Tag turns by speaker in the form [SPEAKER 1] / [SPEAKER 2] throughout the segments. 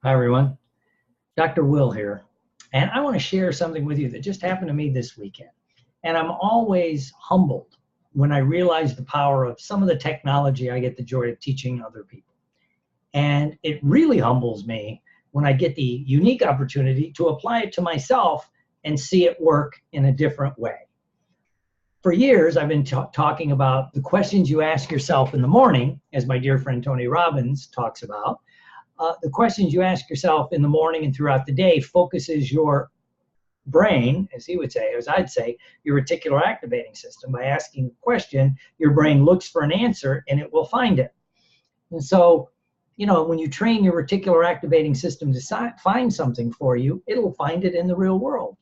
[SPEAKER 1] Hi, everyone. Dr. Will here. And I want to share something with you that just happened to me this weekend. And I'm always humbled when I realize the power of some of the technology I get the joy of teaching other people. And it really humbles me when I get the unique opportunity to apply it to myself and see it work in a different way. For years, I've been talking about the questions you ask yourself in the morning, as my dear friend Tony Robbins talks about. The questions you ask yourself in the morning and throughout the day focuses your brain, as he would say, as I'd say, your reticular activating system. By asking a question, your brain looks for an answer and it will find it. And so, when you train your reticular activating system to find something for you, it'll find it in the real world.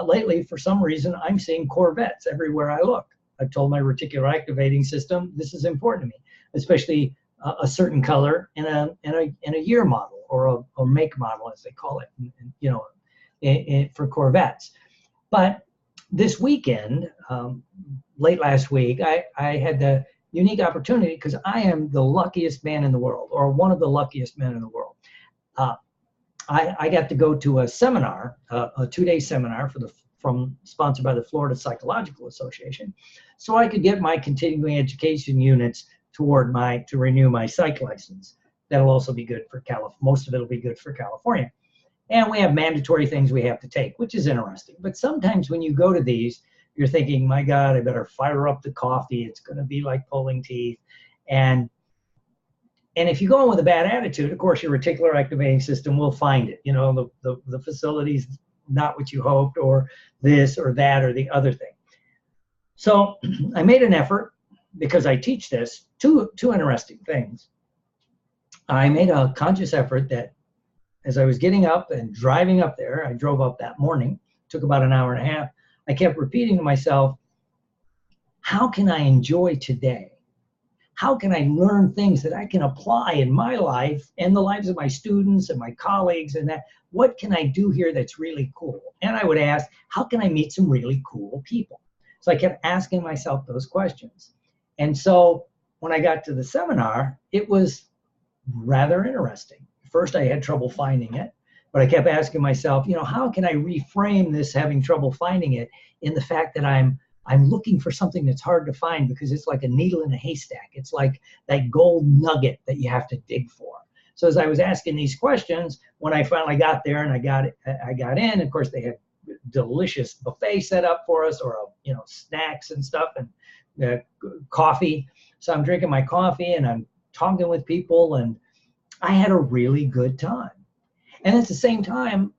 [SPEAKER 1] Lately, for some reason, I'm seeing Corvettes everywhere I look. I've told my reticular activating system this is important to me, especially a certain color and a year model or a make model, as they call it, for Corvettes. But this weekend, late last week, I had the unique opportunity because I am the luckiest man in the world, or one of the luckiest men in the world. I got to go to a seminar, a 2-day seminar sponsored by the Florida Psychological Association, so I could get my continuing education units to renew my psych license. That'll also be good for California. Most of it will be good for California. And we have mandatory things we have to take, which is interesting. But sometimes when you go to these, you're thinking, my God, I better fire up the coffee. It's going to be like pulling teeth. And if you go in with a bad attitude, of course, your reticular activating system will find it. The facility's not what you hoped, or this or that or the other thing. So I made an effort, because I teach this, two interesting things. I made a conscious effort that as I was getting up and driving up there, I drove up that morning, took about an hour and a half, I kept repeating to myself, how can I enjoy today? How can I learn things that I can apply in my life and the lives of my students and my colleagues and that? What can I do here that's really cool? And I would ask, how can I meet some really cool people? So I kept asking myself those questions. And so when I got to the seminar, it was rather interesting. First, I had trouble finding it, but I kept asking myself, how can I reframe this having trouble finding it in the fact that I'm looking for something that's hard to find, because it's like a needle in a haystack. It's like that gold nugget that you have to dig for. So as I was asking these questions, when I finally got there and I got in, of course, they had delicious buffet set up for us, or snacks and stuff, and coffee. So I'm drinking my coffee and I'm talking with people, and I had a really good time. And at the same time,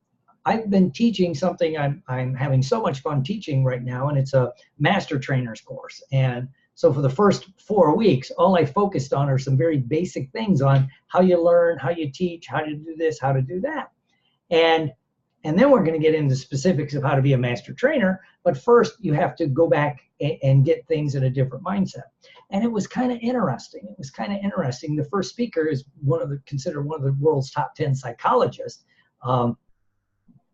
[SPEAKER 1] I've been teaching something I'm having so much fun teaching right now, and it's a master trainer's course. And so for the first 4 weeks, all I focused on are some very basic things on how you learn, how you teach, how to do this, how to do that. And then we're going to get into specifics of how to be a master trainer. But first, you have to go back and get things in a different mindset. And it was kind of interesting. The first speaker is considered one of the world's top 10 psychologists.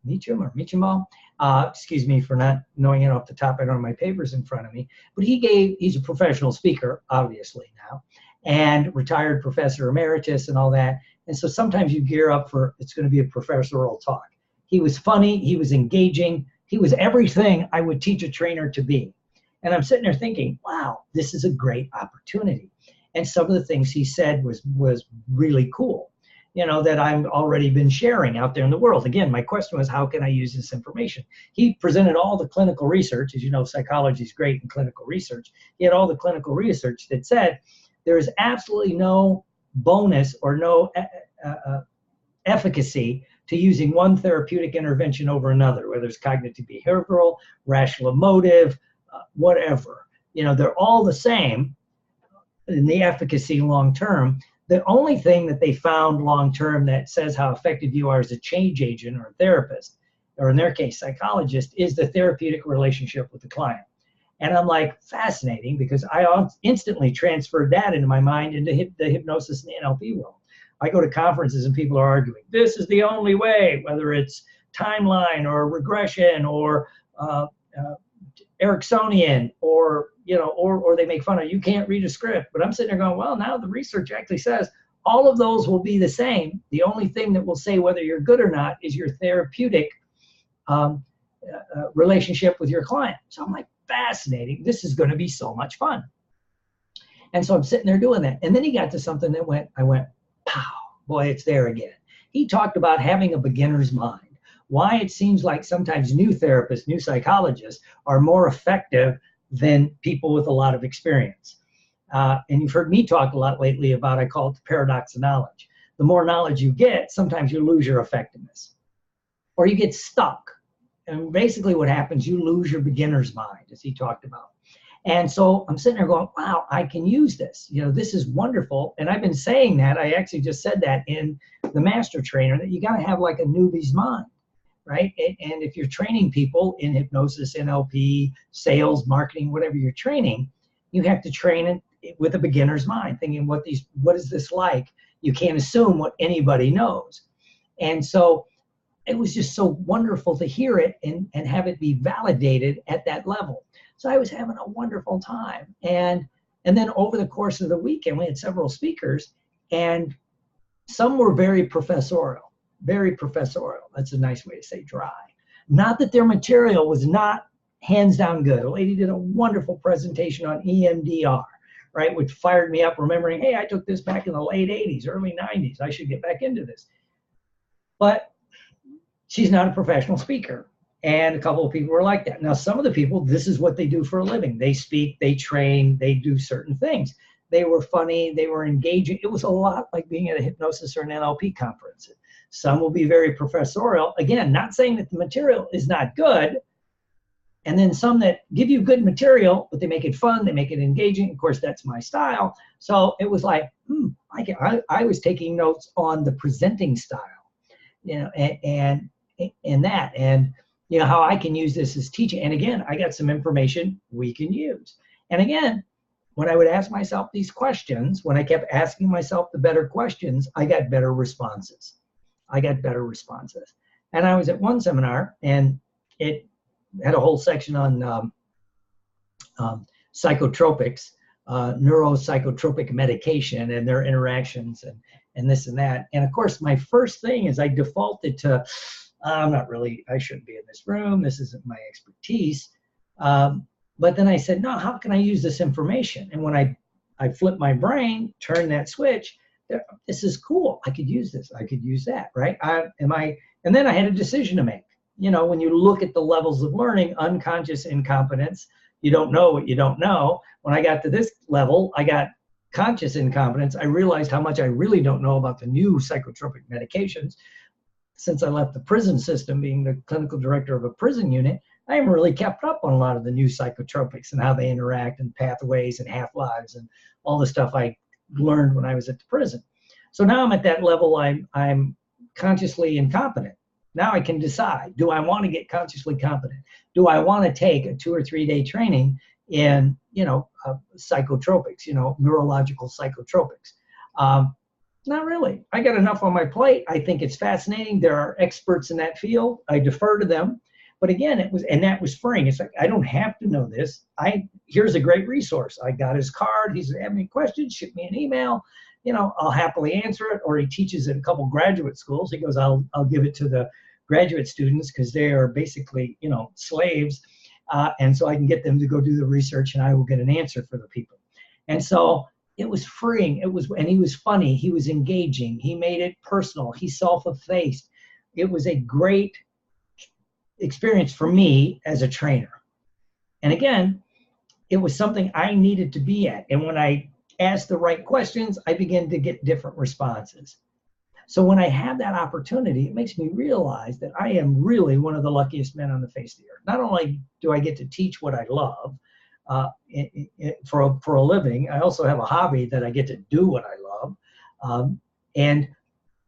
[SPEAKER 1] Meacham. Excuse me for not knowing it off the top. I don't have my papers in front of me. But he's a professional speaker, obviously now, and retired professor emeritus and all that. And so sometimes you gear up for it's going to be a professorial talk. He was funny. He was engaging. He was everything I would teach a trainer to be. And I'm sitting there thinking, wow, this is a great opportunity. And some of the things he said was really cool, that I've already been sharing out there in the world. Again, my question was, how can I use this information? He presented all the clinical research. As you know, psychology is great in clinical research. He had all the clinical research that said there is absolutely no bonus or no efficacy to using one therapeutic intervention over another, whether it's cognitive behavioral, rational emotive, whatever. They're all the same in the efficacy long term. The only thing that they found long term that says how effective you are as a change agent or a therapist, or in their case, psychologist, is the therapeutic relationship with the client. And I'm like, fascinating, because I instantly transferred that into my mind into the hypnosis and the NLP world. I go to conferences and people are arguing, this is the only way, whether it's timeline or regression or Ericksonian, or they make fun of, you can't read a script. But I'm sitting there going, well, now the research actually says all of those will be the same. The only thing that will say whether you're good or not is your therapeutic relationship with your client. So I'm like, fascinating. This is going to be so much fun. And so I'm sitting there doing that. And then he got to something that I went, pow, boy, it's there again. He talked about having a beginner's mind, why it seems like sometimes new therapists, new psychologists are more effective than people with a lot of experience. And you've heard me talk a lot lately about, I call it the paradox of knowledge. The more knowledge you get, sometimes you lose your effectiveness or you get stuck. And basically what happens, you lose your beginner's mind, as he talked about. And so I'm sitting there going, wow, I can use this. You know, this is wonderful. And I've been saying that. I actually just said that in the Master Trainer, that you got to have like a newbie's mind, right? And if you're training people in hypnosis, NLP, sales, marketing, whatever you're training, you have to train it with a beginner's mind, thinking what is this like? You can't assume what anybody knows. And so it was just so wonderful to hear it and have it be validated at that level. So I was having a wonderful time. And then over the course of the weekend, we had several speakers, and some were very professorial, very professorial. That's a nice way to say dry. Not that their material was not hands down good. A lady did a wonderful presentation on EMDR, right, which fired me up, remembering, hey, I took this back in the late 80s, early 90s. I should get back into this. But she's not a professional speaker. And a couple of people were like that. Now, some of the people, this is what they do for a living. They speak, they train, they do certain things. They were funny, they were engaging. It was a lot like being at a hypnosis or an NLP conference. Some will be very professorial. Again, not saying that the material is not good. And then some that give you good material, but they make it fun, they make it engaging. Of course, that's my style. So it was like, I was taking notes on the presenting style, you know, and that. And you know, how I can use this as teaching. And again, I got some information we can use. And again, when I would ask myself these questions, when I kept asking myself the better questions, I got better responses. I got better responses. And I was at one seminar, and it had a whole section on psychotropics, neuropsychotropic medication and their interactions and this and that. And of course, my first thing is I defaulted to, I shouldn't be in this room. This isn't my expertise. But then I said, no, how can I use this information? And when I flipped my brain, turned that switch, this is cool. I could use this. I could use that, right? And then I had a decision to make. You know, when you look at the levels of learning, unconscious incompetence, you don't know what you don't know. When I got to this level, I got conscious incompetence. I realized how much I really don't know about the new psychotropic medications. Since I left the prison system, being the clinical director of a prison unit, I haven't really kept up on a lot of the new psychotropics and how they interact and pathways and half-lives and all the stuff I learned when I was at the prison. So now I'm at that level, I'm consciously incompetent. Now I can decide, do I want to get consciously competent? Do I want to take a 2 or 3 day training in, psychotropics, neurological psychotropics? Not really. I got enough on my plate. I think it's fascinating. There are experts in that field. I defer to them. But again, that was freeing. It's like, I don't have to know this. Here's a great resource. I got his card. He said, have any questions? Shoot me an email. I'll happily answer it. Or he teaches at a couple graduate schools. He goes, I'll give it to the graduate students because they are basically, slaves. And so I can get them to go do the research and I will get an answer for the people. And so it was freeing. And he was funny. He was engaging. He made it personal. He self-effaced. It was a great experience for me as a trainer. And again, it was something I needed to be at. And when I asked the right questions, I began to get different responses. So when I have that opportunity, it makes me realize that I am really one of the luckiest men on the face of the earth. Not only do I get to teach what I love for a living, I also have a hobby that I get to do what I love. And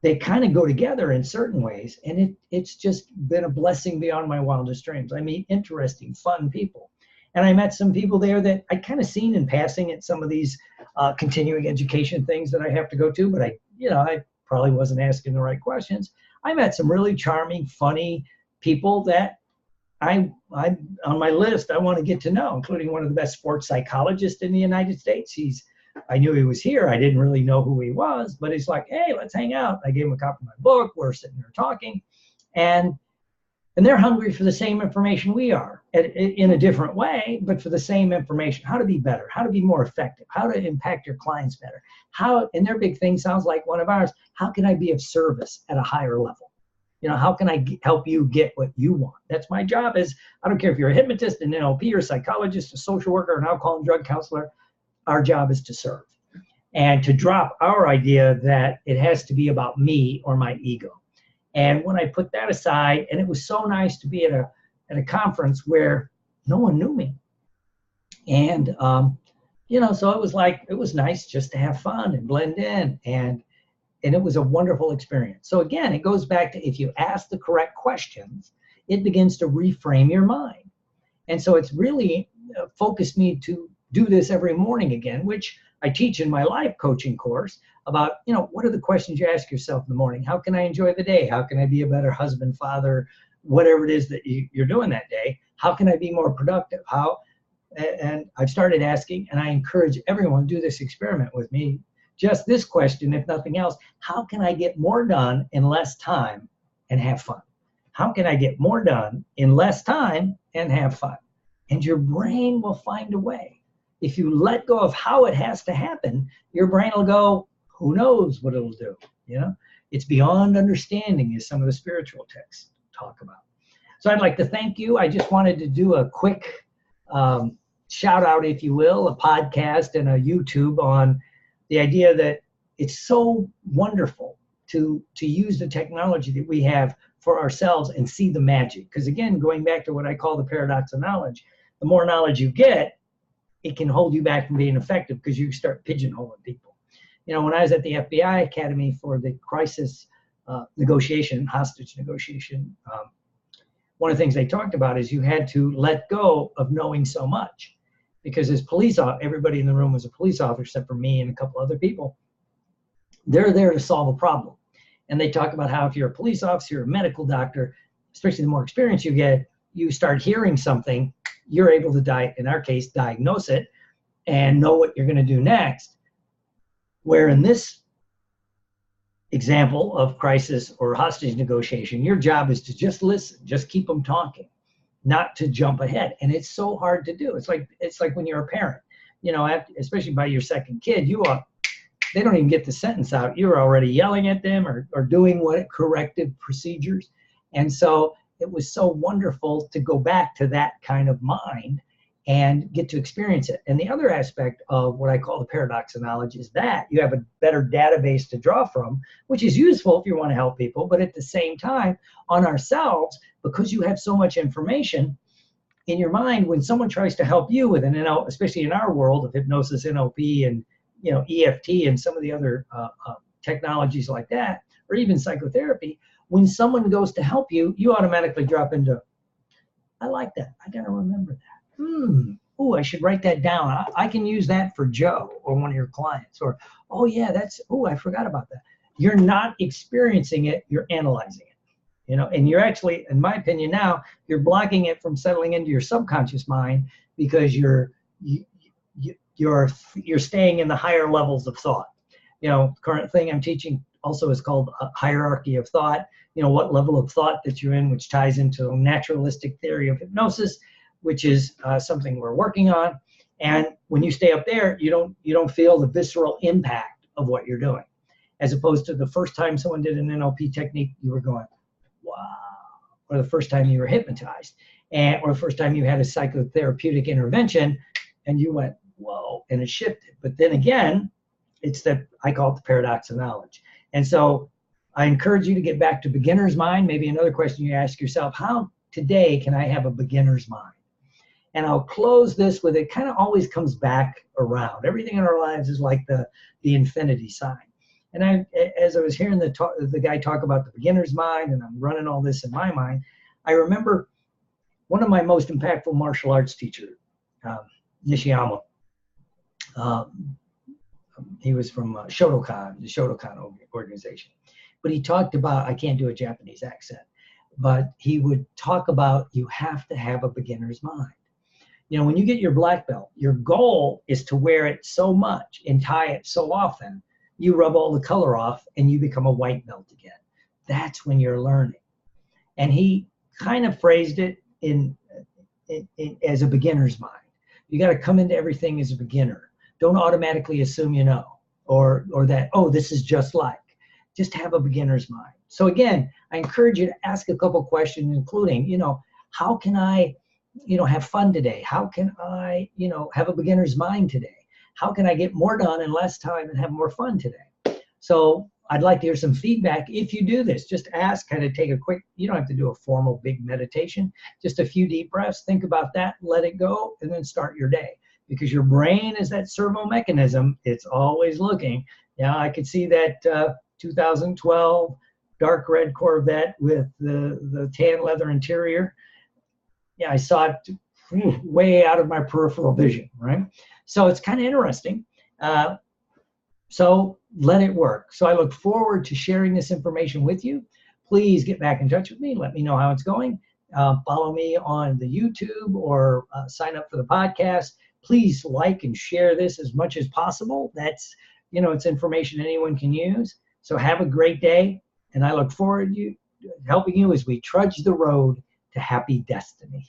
[SPEAKER 1] they kind of go together in certain ways. And it's just been a blessing beyond my wildest dreams. I meet interesting, fun people. And I met some people there that I kind of seen in passing at some of these continuing education things that I have to go to, but I probably wasn't asking the right questions. I met some really charming, funny people that I'm on my list I want to get to know, including one of the best sports psychologists in the United States. He's I knew he was here. I didn't really know who he was, but it's like, hey, let's hang out. I gave him a copy of my book. We're sitting there talking, and they're hungry for the same information we are, in a different way, but for the same information: how to be better, how to be more effective, how to impact your clients better, and their big thing sounds like one of ours: how can I be of service at a higher level? How can I help you get what you want? That's my job. I don't care if you're a hypnotist, an NLP, or a psychologist, a social worker, an alcohol and drug counselor. Our job is to serve and to drop our idea that it has to be about me or my ego. And when I put that aside, and it was so nice to be at a conference where no one knew me. And, so it was nice just to have fun and blend in. And it was a wonderful experience. So again, it goes back to, if you ask the correct questions, it begins to reframe your mind. And so it's really focused me to do this every morning again, which I teach in my life coaching course about, what are the questions you ask yourself in the morning? How can I enjoy the day? How can I be a better husband, father, whatever it is that you're doing that day? How can I be more productive? And I've started asking, and I encourage everyone to do this experiment with me. Just this question, if nothing else: how can I get more done in less time and have fun? How can I get more done in less time and have fun? And your brain will find a way. If you let go of how it has to happen, your brain will go, who knows what it'll do? It's beyond understanding, as some of the spiritual texts talk about. So I'd like to thank you. I just wanted to do a quick shout out, if you will, a podcast and a YouTube on the idea that it's so wonderful to use the technology that we have for ourselves and see the magic. Because again, going back to what I call the paradox of knowledge, the more knowledge you get, it can hold you back from being effective, because you start pigeonholing people. When I was at the FBI Academy for the crisis negotiation, hostage negotiation, one of the things they talked about is you had to let go of knowing so much. Because as everybody in the room was a police officer except for me and a couple other people. They're there to solve a problem. And they talk about how if you're a police officer, a medical doctor, especially the more experience you get, you start hearing something, you're able to, in our case, diagnose it and know what you're going to do next. Where in this example of crisis or hostage negotiation, your job is to just listen, just keep them talking, not to jump ahead. And it's so hard to do. It's like when you're a parent, especially by your second kid, they don't even get the sentence out. You're already yelling at them or doing corrective procedures. And so it was so wonderful to go back to that kind of mind and get to experience it. And the other aspect of what I call the paradox of knowledge is that you have a better database to draw from, which is useful if you want to help people, but at the same time, on ourselves, because you have so much information in your mind, when someone tries to help you with especially in our world of hypnosis, NLP, and EFT, and some of the other technologies like that, or even psychotherapy, when someone goes to help you, you automatically drop into, I like that. I got to remember that. Oh, I should write that down. I can use that for Joe or one of your clients. Or, oh yeah, I forgot about that. You're not experiencing it, you're analyzing it. And you're actually, in my opinion now, you're blocking it from settling into your subconscious mind, because you're staying in the higher levels of thought. Current thing I'm teaching also is called a hierarchy of thought. What level of thought that you're in, which ties into a naturalistic theory of hypnosis, which is something we're working on. And when you stay up there, you don't feel the visceral impact of what you're doing, as opposed to the first time someone did an NLP technique, you were going, wow, or the first time you were hypnotized, or the first time you had a psychotherapeutic intervention, and you went, whoa, and it shifted. But then again, I call it the paradox of knowledge. And so I encourage you to get back to beginner's mind. Maybe another question you ask yourself: how today can I have a beginner's mind? And I'll close this with, it kind of always comes back around. Everything in our lives is like the infinity sign. And as I was hearing the guy talk about the beginner's mind, and I'm running all this in my mind, I remember one of my most impactful martial arts teachers, Nishiyama. He was from Shotokan, the Shotokan organization. But he talked about, I can't do a Japanese accent, but he would talk about, you have to have a beginner's mind. when you get your black belt, your goal is to wear it so much and tie it so often, you rub all the color off and you become a white belt again. That's when you're learning. And he kind of phrased it as a beginner's mind. You got to come into everything as a beginner. Don't automatically assume you know, or that, oh, this is just like. Just have a beginner's mind. So again, I encourage you to ask a couple questions, including, how can I, have fun today? How can I, have a beginner's mind today? How can I get more done in less time and have more fun today? So I'd like to hear some feedback. If you do this, just ask, kind of take a quick, you don't have to do a formal big meditation, just a few deep breaths, think about that, let it go, and then start your day. Because your brain is that servo mechanism. It's always looking. Yeah, I could see that 2012 dark red Corvette with the tan leather interior. Yeah, I saw it way out of my peripheral vision, right? So it's kind of interesting. So let it work. So I look forward to sharing this information with you. Please get back in touch with me. Let me know how it's going. Follow me on the YouTube or sign up for the podcast. Please like and share this as much as possible. That's, it's information anyone can use. So have a great day, and I look forward to helping you as we trudge the road to happy destiny.